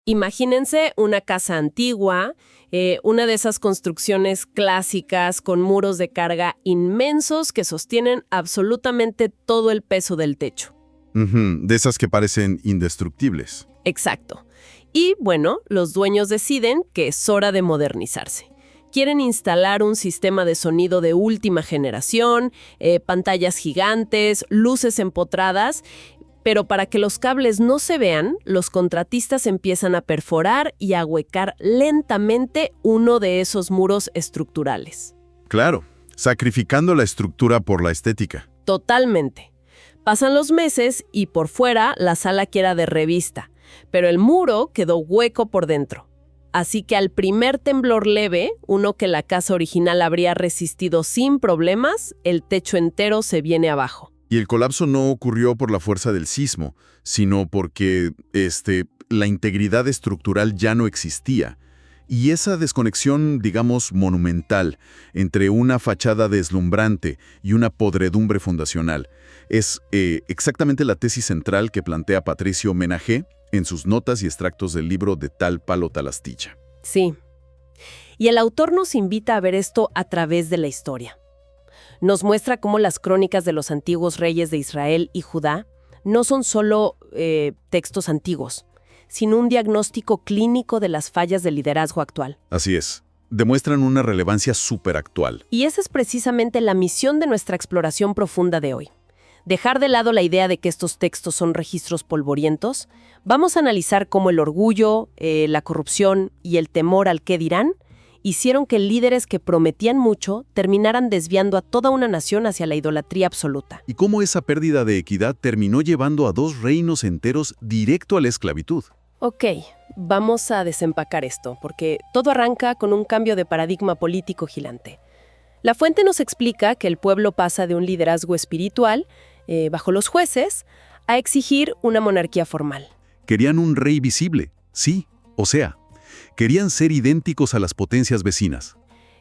Imagínense una casa antigua, una de esas construcciones clásicas con muros de carga inmensos que sostienen absolutamente todo el peso del techo. De esas que parecen indestructibles. Exacto. Y bueno, los dueños deciden que es hora de modernizarse. Quieren instalar un sistema de sonido de última generación, pantallas gigantes, luces empotradas, pero para que los cables no se vean, los contratistas empiezan a perforar y a huecar lentamente uno de esos muros estructurales. Claro, sacrificando la estructura por la estética. Totalmente. Pasan los meses y por fuera la sala queda de revista, pero el muro quedó hueco por dentro. Así que al primer temblor leve, uno que la casa original habría resistido sin problemas, el techo entero se viene abajo. Y el colapso no ocurrió por la fuerza del sismo, sino porque la integridad estructural ya no existía. Y esa desconexión, digamos, monumental, entre una fachada deslumbrante y una podredumbre fundacional, es exactamente la tesis central que plantea Patricio Menajé en sus notas y extractos del libro De tal palo tal astilla. Sí. Y el autor nos invita a ver esto a través de la historia. Nos muestra cómo las crónicas de los antiguos reyes de Israel y Judá no son solo textos antiguos, sino un diagnóstico clínico de las fallas del liderazgo actual. Así es. Demuestran una relevancia superactual. Y esa es precisamente la misión de nuestra exploración profunda de hoy. Dejar de lado la idea de que estos textos son registros polvorientos, vamos a analizar cómo el orgullo, la corrupción y el temor al qué dirán hicieron que líderes que prometían mucho terminaran desviando a toda una nación hacia la idolatría absoluta. Y cómo esa pérdida de equidad terminó llevando a 2 reinos enteros directo a la esclavitud. Ok, vamos a desempacar esto, porque todo arranca con un cambio de paradigma político gigante. La fuente nos explica que el pueblo pasa de un liderazgo espiritual, bajo los jueces, a exigir una monarquía formal. Querían un rey visible, sí, o sea, querían ser idénticos a las potencias vecinas.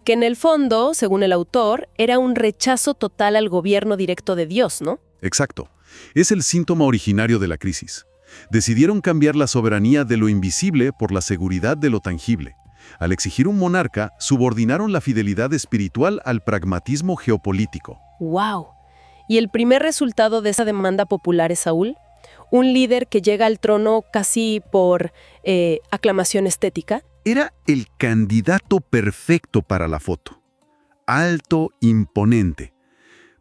Que en el fondo, según el autor, era un rechazo total al gobierno directo de Dios, ¿no? Exacto. Es el síntoma originario de la crisis. Decidieron cambiar la soberanía de lo invisible por la seguridad de lo tangible. Al exigir un monarca, subordinaron la fidelidad espiritual al pragmatismo geopolítico. ¡Wow! ¿Y el primer resultado de esa demanda popular es Saúl? Un líder que llega al trono casi por aclamación estética. Era el candidato perfecto para la foto. Alto, imponente.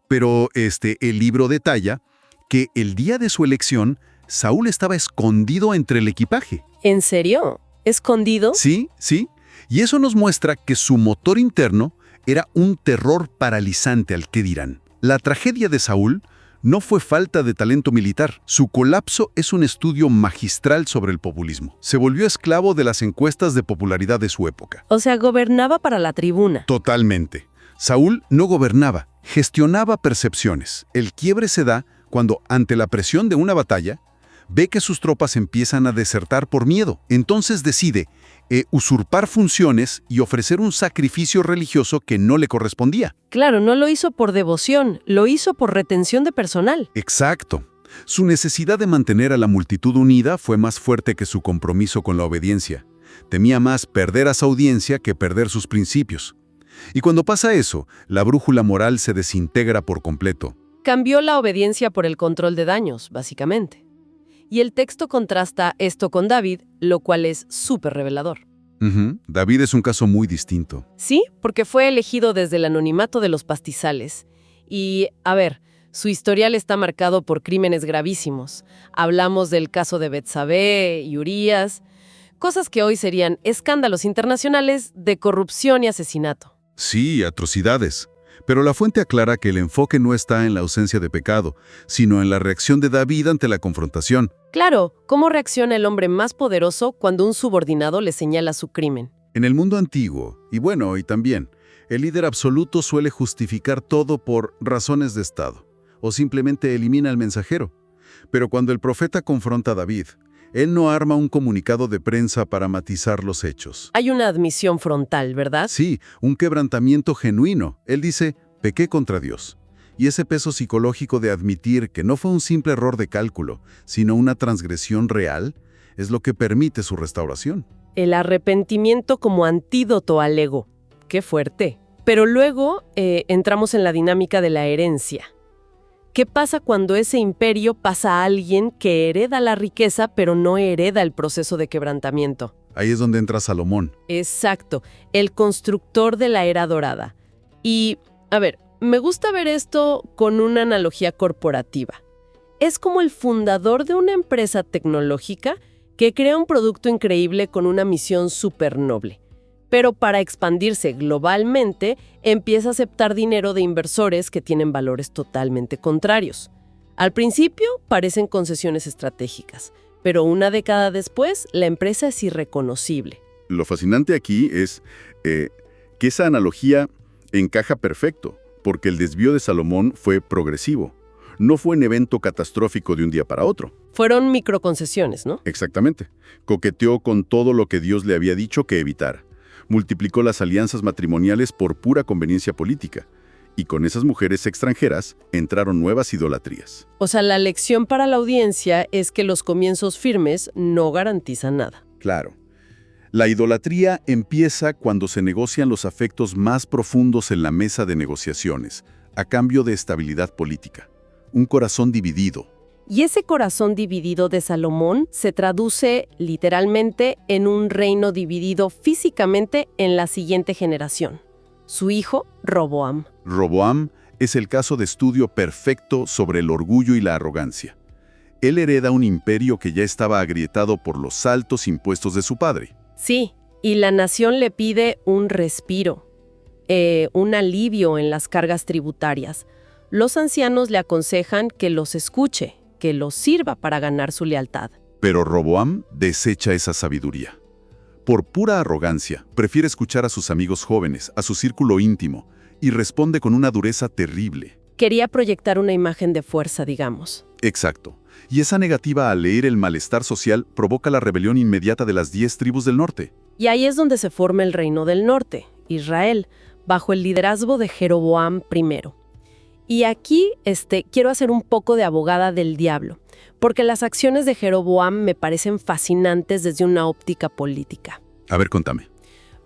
Pero el libro detalla que el día de su elección, Saúl estaba escondido entre el equipaje. ¿En serio? ¿Escondido? Sí, sí. Y eso nos muestra que su motor interno era un terror paralizante al qué dirán. La tragedia de Saúl no fue falta de talento militar. Su colapso es un estudio magistral sobre el populismo. Se volvió esclavo de las encuestas de popularidad de su época. O sea, gobernaba para la tribuna. Totalmente. Saúl no gobernaba, gestionaba percepciones. El quiebre se da cuando, ante la presión de una batalla, ve que sus tropas empiezan a desertar por miedo. Entonces decide usurpar funciones y ofrecer un sacrificio religioso que no le correspondía. Claro, no lo hizo por devoción, lo hizo por retención de personal. Exacto. Su necesidad de mantener a la multitud unida fue más fuerte que su compromiso con la obediencia. Temía más perder a su audiencia que perder sus principios. Y cuando pasa eso, la brújula moral se desintegra por completo. Cambió la obediencia por el control de daños, básicamente. Y el texto contrasta esto con David, lo cual es súper revelador. David es un caso muy distinto. Sí, porque fue elegido desde el anonimato de los pastizales. Y, a ver, su historial está marcado por crímenes gravísimos. Hablamos del caso de Betsabé y Urías, cosas que hoy serían escándalos internacionales de corrupción y asesinato. Sí, atrocidades. Pero la fuente aclara que el enfoque no está en la ausencia de pecado, sino en la reacción de David ante la confrontación. Claro, ¿cómo reacciona el hombre más poderoso cuando un subordinado le señala su crimen? En el mundo antiguo, y bueno, hoy también, el líder absoluto suele justificar todo por razones de Estado, o simplemente elimina al mensajero. Pero cuando el profeta confronta a David, él no arma un comunicado de prensa para matizar los hechos. Hay una admisión frontal, ¿verdad? Sí, un quebrantamiento genuino. Él dice, pequé contra Dios. Y ese peso psicológico de admitir que no fue un simple error de cálculo, sino una transgresión real, es lo que permite su restauración. El arrepentimiento como antídoto al ego. Qué fuerte. Pero luego entramos en la dinámica de la herencia. ¿Qué pasa cuando ese imperio pasa a alguien que hereda la riqueza pero no hereda el proceso de quebrantamiento? Ahí es donde entra Salomón. Exacto, el constructor de la era dorada. Y, a ver, me gusta ver esto con una analogía corporativa. Es como el fundador de una empresa tecnológica que crea un producto increíble con una misión súper noble. Pero para expandirse globalmente, empieza a aceptar dinero de inversores que tienen valores totalmente contrarios. Al principio parecen concesiones estratégicas, pero una década después, la empresa es irreconocible. Lo fascinante aquí es que esa analogía encaja perfecto, porque el desvío de Salomón fue progresivo. No fue un evento catastrófico de un día para otro. Fueron microconcesiones, ¿no? Exactamente. Coqueteó con todo lo que Dios le había dicho que evitara. Multiplicó las alianzas matrimoniales por pura conveniencia política. Y con esas mujeres extranjeras entraron nuevas idolatrías. O sea, la lección para la audiencia es que los comienzos firmes no garantizan nada. Claro. La idolatría empieza cuando se negocian los afectos más profundos en la mesa de negociaciones, a cambio de estabilidad política. Un corazón dividido. Y ese corazón dividido de Salomón se traduce literalmente en un reino dividido físicamente en la siguiente generación. Su hijo, Roboam. Roboam es el caso de estudio perfecto sobre el orgullo y la arrogancia. Él hereda un imperio que ya estaba agrietado por los altos impuestos de su padre. Sí, y la nación le pide un respiro, un alivio en las cargas tributarias. Los ancianos le aconsejan que los escuche, que los sirva para ganar su lealtad. Pero Roboam desecha esa sabiduría. Por pura arrogancia, prefiere escuchar a sus amigos jóvenes, a su círculo íntimo, y responde con una dureza terrible. Quería proyectar una imagen de fuerza, digamos. Exacto. Y esa negativa a leer el malestar social provoca la rebelión inmediata de las 10 tribus del norte. Y ahí es donde se forma el reino del norte, Israel, bajo el liderazgo de Jeroboam I. Y aquí quiero hacer un poco de abogada del diablo, porque las acciones de Jeroboam me parecen fascinantes desde una óptica política. A ver, contame.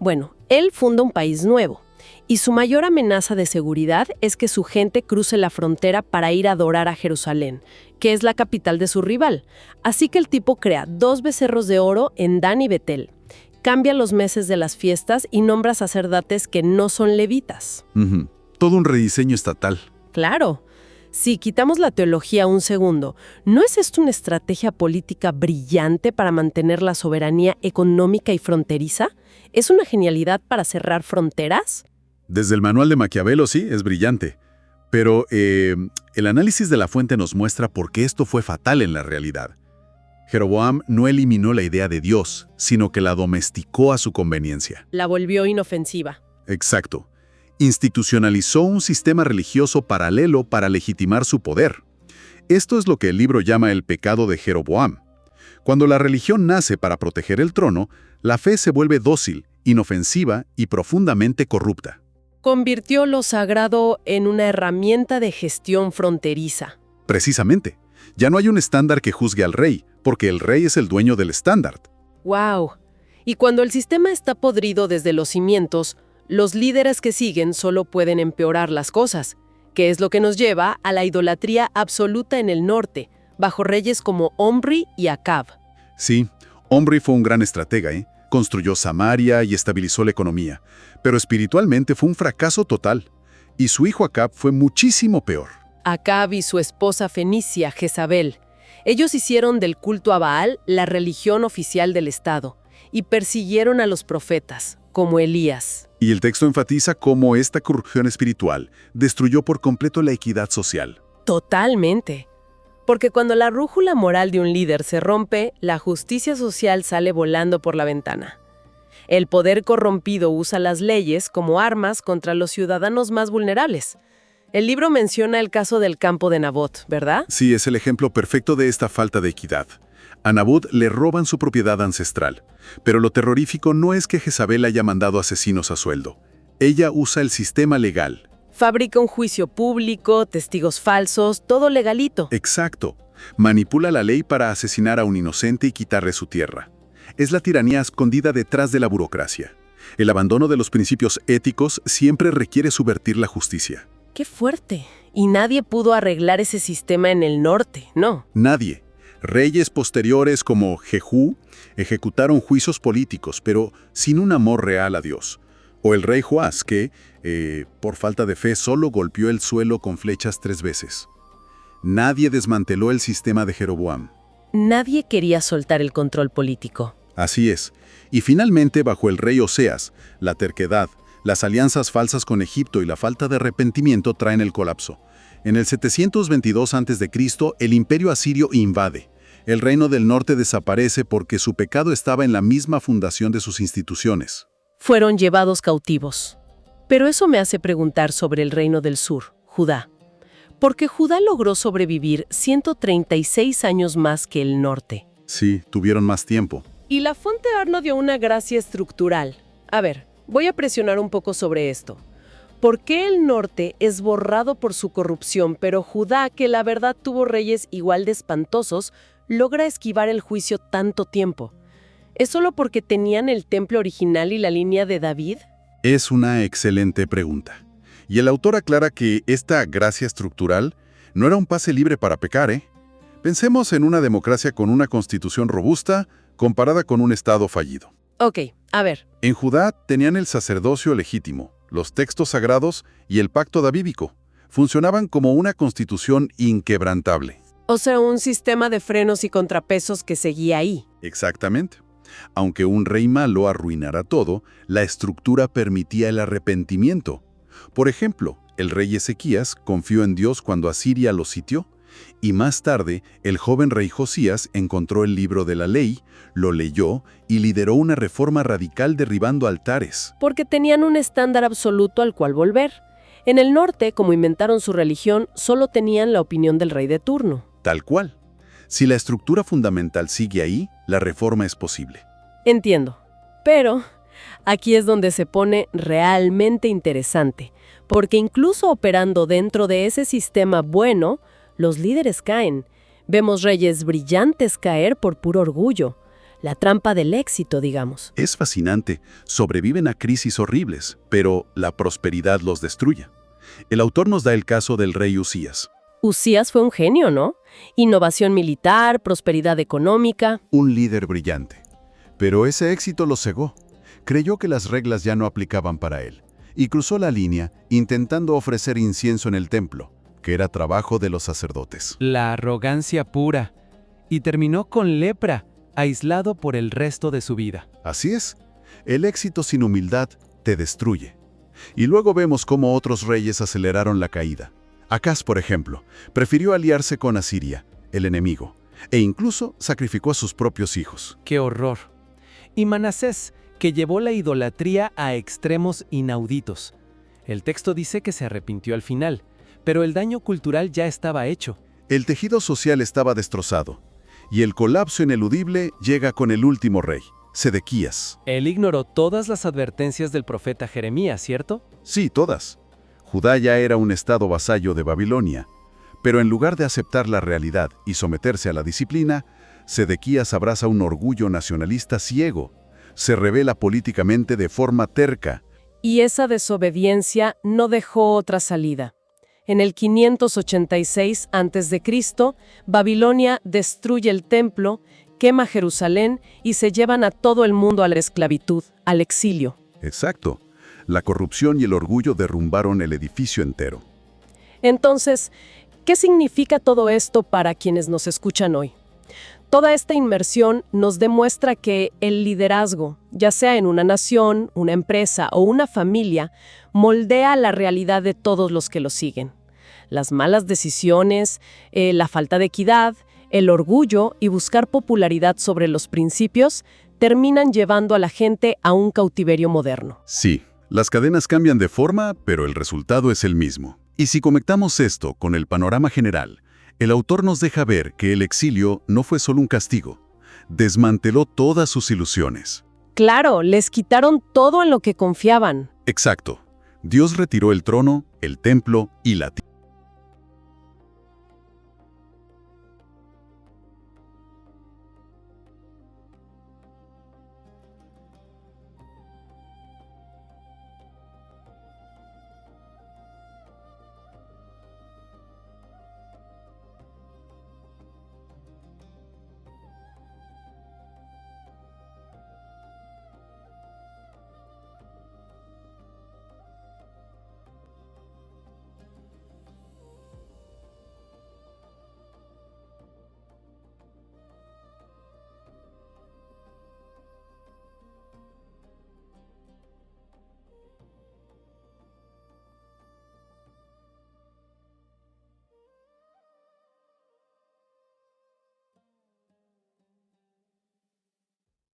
Bueno, él funda un país nuevo, y su mayor amenaza de seguridad es que su gente cruce la frontera para ir a adorar a Jerusalén, que es la capital de su rival. Así que el tipo crea 2 becerros de oro en Dan y Betel, cambia los meses de las fiestas y nombra sacerdotes que no son levitas. Todo un rediseño estatal. Claro. Si quitamos la teología un segundo, ¿no es esto una estrategia política brillante para mantener la soberanía económica y fronteriza? ¿Es una genialidad para cerrar fronteras? Desde el manual de Maquiavelo sí, es brillante. Pero el análisis de la fuente nos muestra por qué esto fue fatal en la realidad. Jeroboam no eliminó la idea de Dios, sino que la domesticó a su conveniencia. La volvió inofensiva. Exacto. Institucionalizó un sistema religioso paralelo para legitimar su poder. Esto es lo que el libro llama el pecado de Jeroboam. Cuando la religión nace para proteger el trono, la fe se vuelve dócil, inofensiva y profundamente corrupta. Convirtió lo sagrado en una herramienta de gestión fronteriza. Precisamente. Ya no hay un estándar que juzgue al rey, porque el rey es el dueño del estándar. ¡Wow! Y cuando el sistema está podrido desde los cimientos, los líderes que siguen solo pueden empeorar las cosas, que es lo que nos lleva a la idolatría absoluta en el norte, bajo reyes como Omri y Acab. Sí, Omri fue un gran estratega, Construyó Samaria y estabilizó la economía, pero espiritualmente fue un fracaso total. Y su hijo Acab fue muchísimo peor. Acab y su esposa fenicia, Jezabel. Ellos hicieron del culto a Baal la religión oficial del Estado y persiguieron a los profetas, como Elías. Y el texto enfatiza cómo esta corrupción espiritual destruyó por completo la equidad social. Totalmente. Porque cuando la brújula moral de un líder se rompe, la justicia social sale volando por la ventana. El poder corrompido usa las leyes como armas contra los ciudadanos más vulnerables. El libro menciona el caso del campo de Nabot, ¿verdad? Sí, es el ejemplo perfecto de esta falta de equidad. A Nabot le roban su propiedad ancestral, pero lo terrorífico no es que Jezabel haya mandado asesinos a sueldo. Ella usa el sistema legal. Fabrica un juicio público, testigos falsos, todo legalito. Exacto. Manipula la ley para asesinar a un inocente y quitarle su tierra. Es la tiranía escondida detrás de la burocracia. El abandono de los principios éticos siempre requiere subvertir la justicia. ¡Qué fuerte! Y nadie pudo arreglar ese sistema en el norte, ¿no? Nadie. Reyes posteriores como Jehú ejecutaron juicios políticos, pero sin un amor real a Dios. O el rey Joás, que, por falta de fe, solo golpeó el suelo con flechas 3 veces. Nadie desmanteló el sistema de Jeroboam. Nadie quería soltar el control político. Así es. Y finalmente, bajo el rey Oseas, la terquedad, las alianzas falsas con Egipto y la falta de arrepentimiento traen el colapso. En el 722 a.C., el imperio asirio invade. El reino del norte desaparece porque su pecado estaba en la misma fundación de sus instituciones. Fueron llevados cautivos. Pero eso me hace preguntar sobre el reino del sur, Judá. Porque Judá logró sobrevivir 136 años más que el norte. Sí, tuvieron más tiempo. Y la Fonte Arno dio una gracia estructural. A ver, voy a presionar un poco sobre esto. ¿Por qué el norte es borrado por su corrupción, pero Judá, que la verdad tuvo reyes igual de espantosos, logra esquivar el juicio tanto tiempo? ¿Es solo porque tenían el templo original y la línea de David? Es una excelente pregunta. Y el autor aclara que esta gracia estructural no era un pase libre para pecar, ¿eh? Pensemos en una democracia con una constitución robusta comparada con un estado fallido. Ok, a ver. En Judá tenían el sacerdocio legítimo, los textos sagrados y el pacto davídico. Funcionaban como una constitución inquebrantable. O sea, un sistema de frenos y contrapesos que seguía ahí. Exactamente. Aunque un rey malo arruinara todo, la estructura permitía el arrepentimiento. Por ejemplo, el rey Ezequías confió en Dios cuando Asiria lo sitió, y más tarde el joven rey Josías encontró el libro de la ley, lo leyó y lideró una reforma radical derribando altares. Porque tenían un estándar absoluto al cual volver. En el norte, como inventaron su religión, solo tenían la opinión del rey de turno. Tal cual. Si la estructura fundamental sigue ahí, la reforma es posible. Entiendo. Pero aquí es donde se pone realmente interesante, porque incluso operando dentro de ese sistema bueno, los líderes caen. Vemos reyes brillantes caer por puro orgullo. La trampa del éxito, digamos. Es fascinante. Sobreviven a crisis horribles, pero la prosperidad los destruye. El autor nos da el caso del rey Usías. Usías fue un genio, ¿no? Innovación militar, prosperidad económica. Un líder brillante. Pero ese éxito lo cegó. Creyó que las reglas ya no aplicaban para él, y cruzó la línea intentando ofrecer incienso en el templo, que era trabajo de los sacerdotes. La arrogancia pura. Y terminó con lepra, aislado por el resto de su vida. Así es. El éxito sin humildad te destruye. Y luego vemos cómo otros reyes aceleraron la caída. Acaz, por ejemplo, prefirió aliarse con Asiria, el enemigo, e incluso sacrificó a sus propios hijos. ¡Qué horror! Y Manasés, que llevó la idolatría a extremos inauditos. El texto dice que se arrepintió al final, pero el daño cultural ya estaba hecho. El tejido social estaba destrozado, y el colapso ineludible llega con el último rey, Sedequías. Él ignoró todas las advertencias del profeta Jeremías, ¿cierto? Sí, todas. Judá ya era un estado vasallo de Babilonia, pero en lugar de aceptar la realidad y someterse a la disciplina, Sedequías abraza un orgullo nacionalista ciego. Se rebela políticamente de forma terca. Y esa desobediencia no dejó otra salida. En el 586 a.C., Babilonia destruye el templo, quema Jerusalén y se llevan a todo el mundo a la esclavitud, al exilio. Exacto. La corrupción y el orgullo derrumbaron el edificio entero. Entonces, ¿qué significa todo esto para quienes nos escuchan hoy? Toda esta inmersión nos demuestra que el liderazgo, ya sea en una nación, una empresa o una familia, moldea la realidad de todos los que lo siguen. Las malas decisiones, la falta de equidad, el orgullo y buscar popularidad sobre los principios terminan llevando a la gente a un cautiverio moderno. Sí, las cadenas cambian de forma, pero el resultado es el mismo. Y si conectamos esto con el panorama general, el autor nos deja ver que el exilio no fue solo un castigo. Desmanteló todas sus ilusiones. Claro, les quitaron todo en lo que confiaban. Exacto. Dios retiró el trono, el templo y la tierra.